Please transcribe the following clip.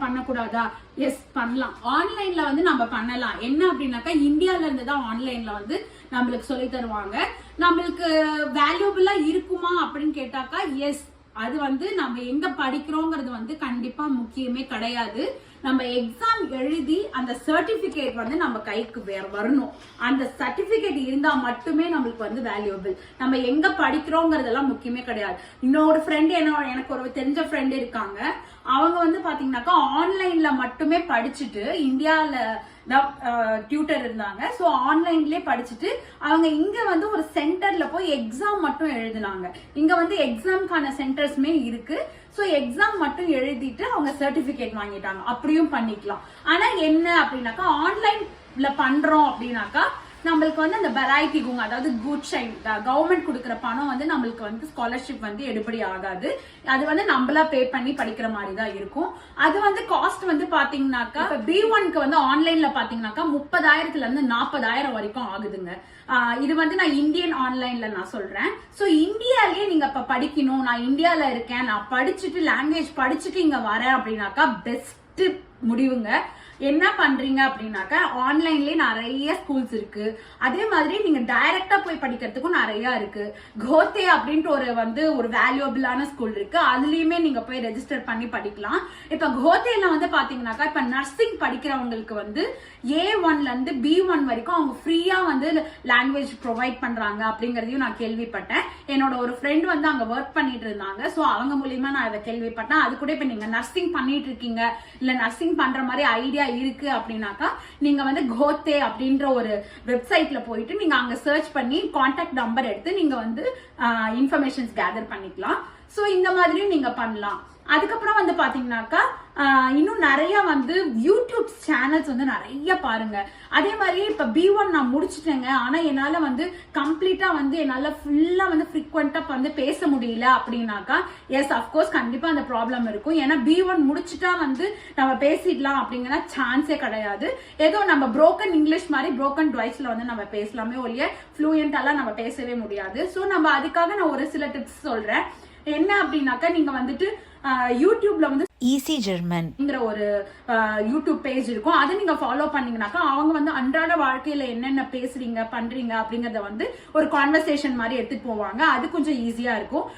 பண்ணக்கூடாதா? எஸ், பண்ணலாம். ஆன்லைன்ல வந்து நம்ம பண்ணலாம். என்ன அப்படின்னாக்கா இந்தியால இருந்து தான் ஆன்லைன்ல வந்து நம்மளுக்கு சொல்லி தருவாங்க. நம்மளுக்கு வேல்யூபிளா இருக்குமா அப்படின்னு கேட்டாக்கா எஸ், அது வந்து நம்ம எங்க படிக்கிறோங்கிறது வந்து கண்டிப்பா முக்கியமே கிடையாது. நம்ம எக்ஸாம் எழுதி அந்த சர்டிபிகேட் வந்து நம்ம கைக்கு வரணும். அந்த சர்டிபிகேட் இருந்தா மட்டுமே நம்மளுக்கு வந்து வேல்யூபிள். நம்ம எங்க படிக்கிறோங்கிறதெல்லாம் முக்கியமே கிடையாது. இன்னொரு ஃப்ரெண்ட் எனக்கு ஒரு தெரிஞ்ச ஃப்ரெண்ட் இருக்காங்க. அவங்க வந்து பாத்தீங்கன்னாக்கா ஆன்லைன்ல மட்டுமே படிச்சுட்டு இந்தியால டியூட்டர் இருந்தாங்க. ஸோ ஆன்லைன்லயே படிச்சுட்டு அவங்க இங்க வந்து ஒரு சென்டர்ல போய் எக்ஸாம் மட்டும் எழுதினாங்க. இங்க வந்து எக்ஸாம்கான சென்டர்ஸ்மே இருக்கு. ஸோ எக்ஸாம் மட்டும் எழுதிட்டு அவங்க சர்டிபிகேட் வாங்கிட்டாங்க. அப்படியும் பண்ணிக்கலாம். ஆனா என்ன அப்படின்னாக்கா ஆன்லைன்ல பண்றோம் அப்படின்னாக்கா நம்மளுக்கு வந்து அந்த வெரைட்டி குங்க, அதாவது குட் ஷைன் கவர்மெண்ட் கொடுக்குற பணம் வந்து நம்மளுக்கு வந்து ஸ்காலர்ஷிப் வந்து எடுபடி ஆகாது. அது வந்து நம்மளா பே பண்ணி படிக்கிற மாதிரி தான் இருக்கும். அது வந்து காஸ்ட் வந்து பாத்தீங்கன்னாக்கா B1க்கு வந்து ஆன்லைன்ல பாத்தீங்கன்னாக்கா 30,000 இருந்து 40,000 வரைக்கும் ஆகுதுங்க. இது வந்து நான் இந்தியன் ஆன்லைன்ல நான் சொல்றேன். சோ இந்தியாலயே நீங்க இப்ப படிக்கணும், நான் இந்தியால இருக்கேன், நான் படிச்சுட்டு லாங்குவேஜ் படிச்சுட்டு இங்க வரேன் அப்படின்னாக்கா பெஸ்ட் முடிவுங்க. என்ன பண்றீங்க அப்படின்னாக்கா ஆன்லைன்லயே நிறைய ஸ்கூல்ஸ் இருக்கு. அதே மாதிரி நீங்க டைரக்டா போய் படிக்கிறதுக்கும் நிறைய இருக்கு. கோத்தே அப்படின்ட்டு ஒரு வேல்யூபிளான ஸ்கூல் இருக்கு. அதுலயுமே நீங்க போய் ரெஜிஸ்டர் பண்ணி படிக்கலாம். இப்ப கோத்தேல வந்து பாத்தீங்கன்னாக்கா இப்ப நர்சிங் படிக்கிறவங்களுக்கு வந்து A1ல இருந்து B1 வரைக்கும் அவங்க ஃப்ரீயா வந்து லாங்குவேஜ் ப்ரொவைட் பண்றாங்க அப்படிங்கறதையும் நான் கேள்விப்பட்டேன். என்னோட ஒரு ஃப்ரெண்ட் வந்து அங்க ஒர்க் பண்ணிட்டு இருந்தாங்க. சோ அவங்க மூலியமா நான் இதை கேள்விப்பட்டேன். அது கூட இப்ப நீங்க நர்சிங் பண்ணிட்டு இருக்கீங்க, இல்ல நர்சிங் பண்ற மாதிரி ஐடியா இருக்கு அப்படின்னாக்கா நீங்க வந்து கோத்தே அப்படின்ற ஒரு வெப்சைட்ல போயிட்டு நீங்க அங்க சர்ச் பண்ணி கான்டாக்ட் நம்பர் எடுத்து நீங்க வந்து இன்ஃபர்மேஷன்ஸ் கேதர் பண்ணிக்கலாம். சோ இந்த மாதிரியும் நீங்க பண்ணலாம். அதுக்கப்புறம் வந்து பாத்தீங்கன்னாக்கா இன்னும் நிறைய வந்து யூடியூப் சேனல்ஸ் வந்து நிறைய பாருங்க. அதே மாதிரி இப்ப B1 நான் முடிச்சுட்டேங்க, ஆனா என்னால வந்து கம்ப்ளீட்டா வந்து என்னால ஃபுல்லா வந்து ஃப்ரீக்வெண்டா வந்து பேச முடியல அப்படின்னாக்கா எஸ், அப்கோர்ஸ் கண்டிப்பா அந்த ப்ராப்ளம் இருக்கும். ஏன்னா B1 முடிச்சுட்டா வந்து நம்ம பேசிடலாம் அப்படிங்கிற சான்ஸே கிடையாது. ஏதோ நம்ம புரோக்கன் இங்கிலீஷ் மாதிரி புரோக்கன் ட்வைஸ்ல வந்து நம்ம பேசலாமே ஒழிய ஃப்ளூயண்டாலாம் நம்ம பேசவே முடியாது. சோ நம்ம அதுக்காக நான் ஒரு சில டிப்ஸ் சொல்றேன். என்ன அப்படின்னாக்கா நீங்க வந்துட்டு யூடியூப்ல வந்து ஈஸி ஜெர்மன்ங்கிற ஒரு யூடியூப் பேஜ் இருக்கும். அதை நீங்க ஃபாலோ பண்ணீங்கன்னாக்கா அவங்க வந்து அன்றாட வாழ்க்கையில என்னென்ன பேசுறீங்க பண்றீங்க அப்படிங்கறத வந்து ஒரு கான்வர்சேஷன் மாதிரி எடுத்துட்டு போவாங்க. அது கொஞ்சம் ஈஸியா இருக்கும்.